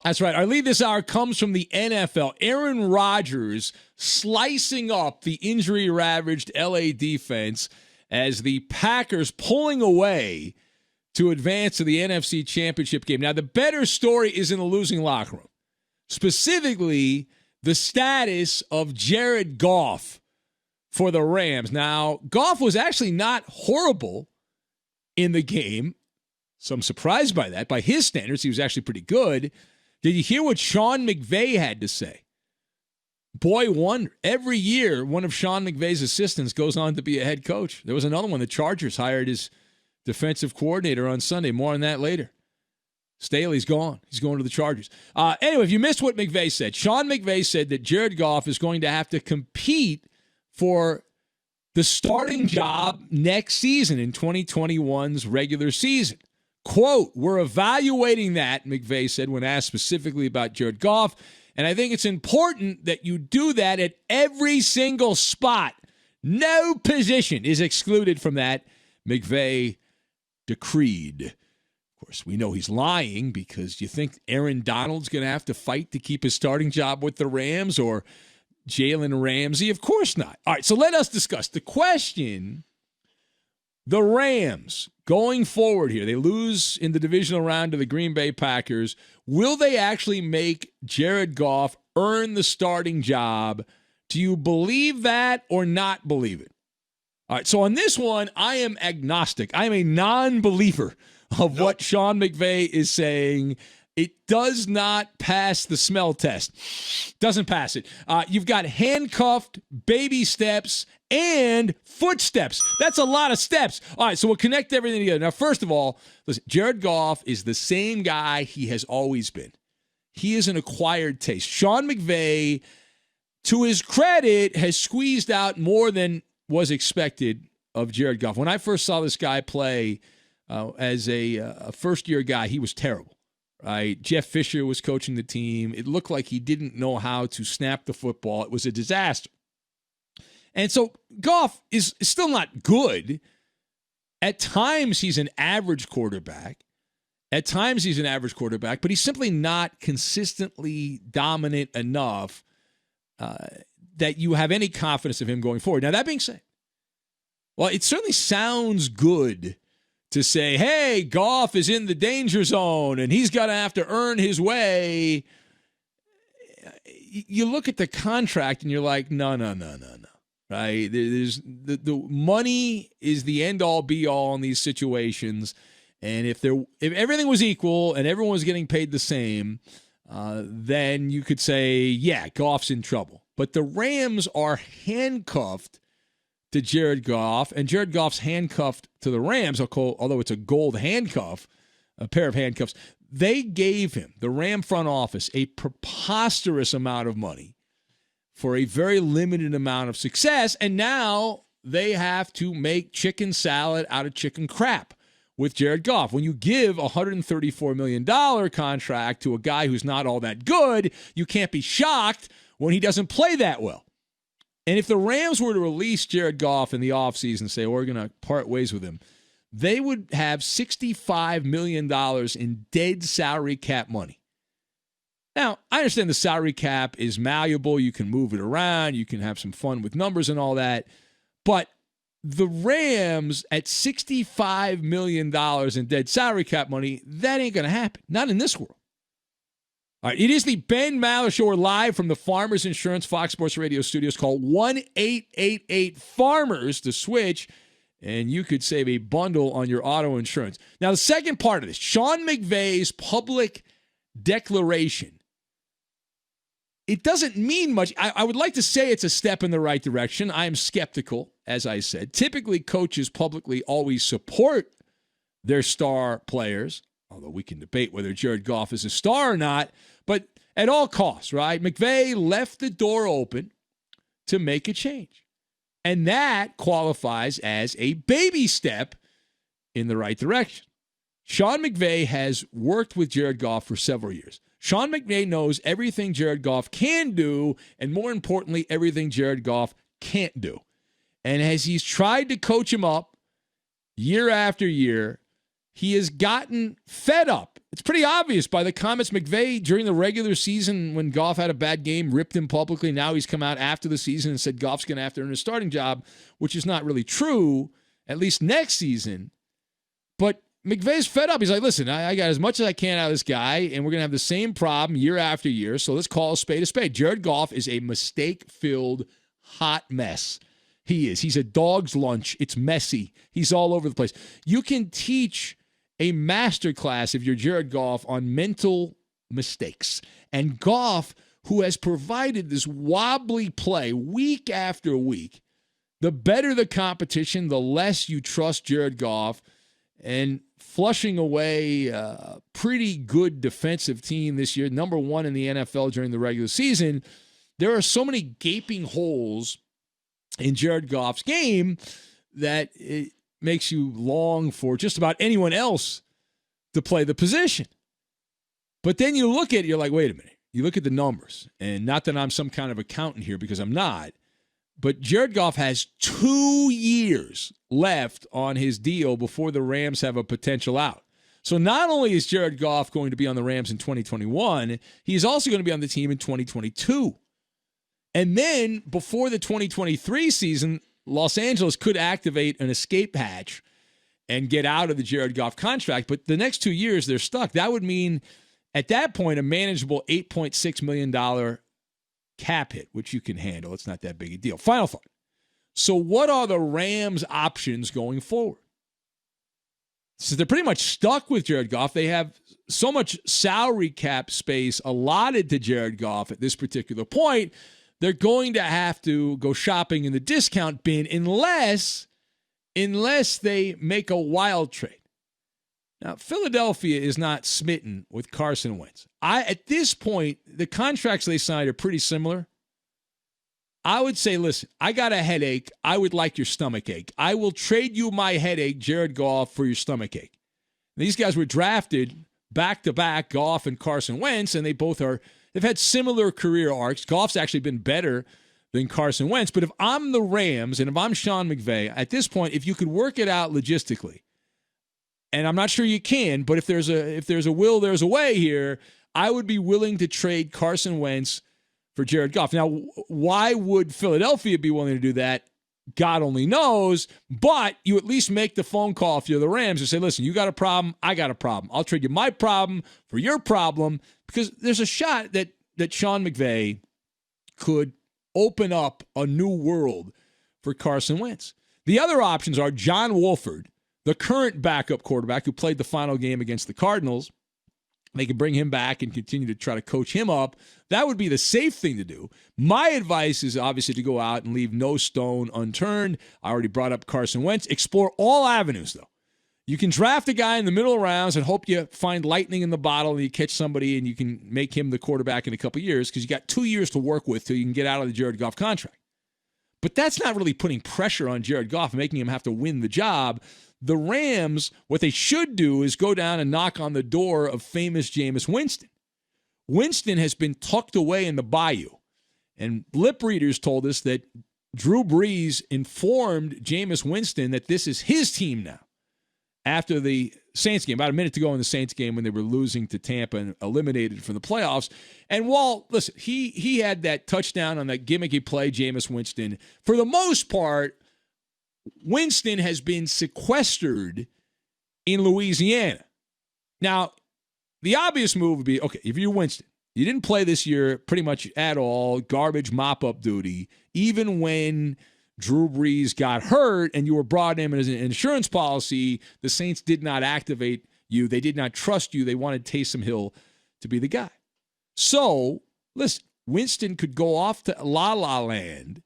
That's right. Our lead this hour comes from the NFL. Aaron Rodgers slicing up the injury-ravaged LA defense as the Packers pulling away to advance to the NFC Championship game. Now, the better story is in the losing locker room, specifically the status of Jared Goff for the Rams. Now, Goff was actually not horrible in the game. So I'm surprised by that. By his standards, he was actually pretty good. Did you hear what Sean McVay had to say? Boy wonder. Every year, one of Sean McVay's assistants goes on to be a head coach. There was another one. The Chargers hired his defensive coordinator on Sunday. More on that later. Staley's gone. He's going to the Chargers. Anyway, if you missed what McVay said, Sean McVay said that Jared Goff is going to have to compete for the starting job next season in 2021's regular season. Quote, we're evaluating that, McVay said when asked specifically about Jared Goff, and I think it's important that you do that at every single spot. No position is excluded from that, McVay decreed. Of course, we know he's lying because you think Aaron Donald's going to have to fight to keep his starting job with the Rams or Jalen Ramsey? Of course not. All right, so let us discuss the question. The Rams, going forward here, they lose in the divisional round to the Green Bay Packers. Will they actually make Jared Goff earn the starting job? Do you believe that or not believe it? All right, so on this one, I am agnostic. I am a non-believer of what Sean McVay is saying. It does not pass the smell test. Doesn't pass it. You've got handcuffed, baby steps, and footsteps. That's a lot of steps. All right, so we'll connect everything together. Now, first of all, listen, Jared Goff is the same guy he has always been. He is an acquired taste. Sean McVay, to his credit, has squeezed out more than was expected of Jared Goff. When I first saw this guy play as a first-year guy, he was terrible. Right, Jeff Fisher was coaching the team. It looked like he didn't know how to snap the football. It was a disaster. And so Goff is still not good. At times, he's an average quarterback. But he's simply not consistently dominant enough that you have any confidence of him going forward. Now, that being said, well, it certainly sounds good to say, hey, Goff is in the danger zone and he's going to have to earn his way. You look at the contract and you're like, no. Right? There's the money is the end-all, be-all in these situations. And if everything was equal and everyone was getting paid the same, then you could say, yeah, Goff's in trouble. But the Rams are handcuffed to Jared Goff, and Jared Goff's handcuffed to the Rams, although it's a gold handcuff, a pair of handcuffs. They gave him, the Ram front office, a preposterous amount of money for a very limited amount of success, and now they have to make chicken salad out of chicken crap with Jared Goff. When you give a $134 million contract to a guy who's not all that good, you can't be shocked when he doesn't play that well. And if the Rams were to release Jared Goff in the offseason and say, we're going to part ways with him, they would have $65 million in dead salary cap money. Now, I understand the salary cap is malleable. You can move it around. You can have some fun with numbers and all that. But the Rams at $65 million in dead salary cap money, that ain't going to happen. Not in this world. All right, it is the Ben Maller Show. We're live from the Farmers Insurance Fox Sports Radio studios. Call 1-888-FARMERS to switch, and you could save a bundle on your auto insurance. Now, the second part of this, Sean McVay's public declaration, it doesn't mean much. I would like to say it's a step in the right direction. I am skeptical, as I said. Typically, coaches publicly always support their star players, although we can debate whether Jared Goff is a star or not, but at all costs, right? McVay left the door open to make a change. And that qualifies as a baby step in the right direction. Sean McVay has worked with Jared Goff for several years. Sean McVay knows everything Jared Goff can do, and more importantly, everything Jared Goff can't do. And as he's tried to coach him up year after year, he has gotten fed up It's pretty obvious by the comments. McVay, during the regular season, when Goff had a bad game, ripped him publicly. Now he's come out after the season and said Goff's going to have to earn a starting job, which is not really true, at least next season. But McVay's fed up. He's like, listen, I got as much as I can out of this guy, and we're going to have the same problem year after year, so let's call a spade a spade. Jared Goff is a mistake-filled hot mess. He is. He's a dog's lunch. It's messy. He's all over the place. You can teach a masterclass if you're Jared Goff on mental mistakes. And Goff, who has provided this wobbly play week after week, the better the competition, the less you trust Jared Goff. And flushing away a pretty good defensive team this year, number one in the NFL during the regular season, there are so many gaping holes in Jared Goff's game that it makes you long for just about anyone else to play the position. But then you look at it, you're like, wait a minute. You look at the numbers, and not that I'm some kind of accountant here because I'm not, but Jared Goff has 2 years left on his deal before the Rams have a potential out. So not only is Jared Goff going to be on the Rams in 2021, he's also going to be on the team in 2022. And then before the 2023 season, Los Angeles could activate an escape hatch and get out of the Jared Goff contract. But the next 2 years, they're stuck. That would mean, at that point, a manageable $8.6 million cap hit, which you can handle. It's not that big a deal. Final thought. So what are the Rams' options going forward? So they're pretty much stuck with Jared Goff. They have so much salary cap space allotted to Jared Goff at this particular point, they're going to have to go shopping in the discount bin unless they make a wild trade. Now, Philadelphia is not smitten with Carson Wentz. At this point, the contracts they signed are pretty similar. I would say, listen, I got a headache. I would like your stomach ache. I will trade you my headache, Jared Goff, for your stomach ache. These guys were drafted back-to-back, Goff and Carson Wentz, and they've had similar career arcs. Goff's actually been better than Carson Wentz. But if I'm the Rams and if I'm Sean McVay, at this point, if you could work it out logistically, and I'm not sure you can, but if there's a will, there's a way here, I would be willing to trade Carson Wentz for Jared Goff. Now, why would Philadelphia be willing to do that? God only knows, but you at least make the phone call if you're the Rams and say, listen, you got a problem, I got a problem. I'll trade you my problem for your problem, because there's a shot that Sean McVay could open up a new world for Carson Wentz. The other options are John Wolford, the current backup quarterback who played the final game against the Cardinals. They can bring him back and continue to try to coach him up. That would be the safe thing to do. My advice is obviously to go out and leave no stone unturned. I already brought up Carson Wentz. Explore all avenues, though. You can draft a guy in the middle rounds and hope you find lightning in the bottle and you catch somebody and you can make him the quarterback in a couple years, because you got 2 years to work with till you can get out of the Jared Goff contract. But that's not really putting pressure on Jared Goff and making him have to win the job. The Rams, what they should do is go down and knock on the door of famous Jameis Winston. Winston has been tucked away in the bayou. And lip readers told us that Drew Brees informed Jameis Winston that this is his team now. After the Saints game, about a minute to go in the Saints game when they were losing to Tampa and eliminated from the playoffs. And while, listen, he had that touchdown on that gimmicky play, Jameis Winston, for the most part, Winston has been sequestered in Louisiana. Now, the obvious move would be, okay, if you're Winston, you didn't play this year pretty much at all, garbage mop-up duty, even when Drew Brees got hurt and you were brought in as an insurance policy, the Saints did not activate you. They did not trust you. They wanted Taysom Hill to be the guy. So, listen, Winston could go off to La La Land,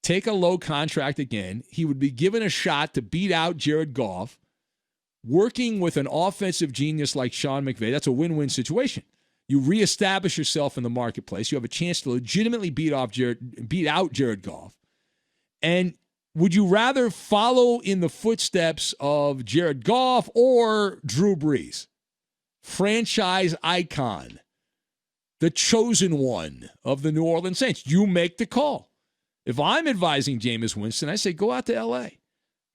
take a low contract again. He would be given a shot to beat out Jared Goff, working with an offensive genius like Sean McVay. That's a win-win situation. You reestablish yourself in the marketplace. You have a chance to legitimately beat out Jared Goff. And would you rather follow in the footsteps of Jared Goff or Drew Brees? Franchise icon, the chosen one of the New Orleans Saints. You make the call. If I'm advising Jameis Winston, I say go out to L.A.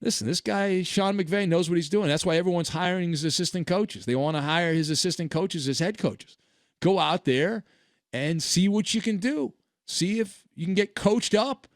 Listen, this guy, Sean McVay, knows what he's doing. That's why everyone's hiring his assistant coaches. They want to hire his assistant coaches as head coaches. Go out there and see what you can do. See if you can get coached up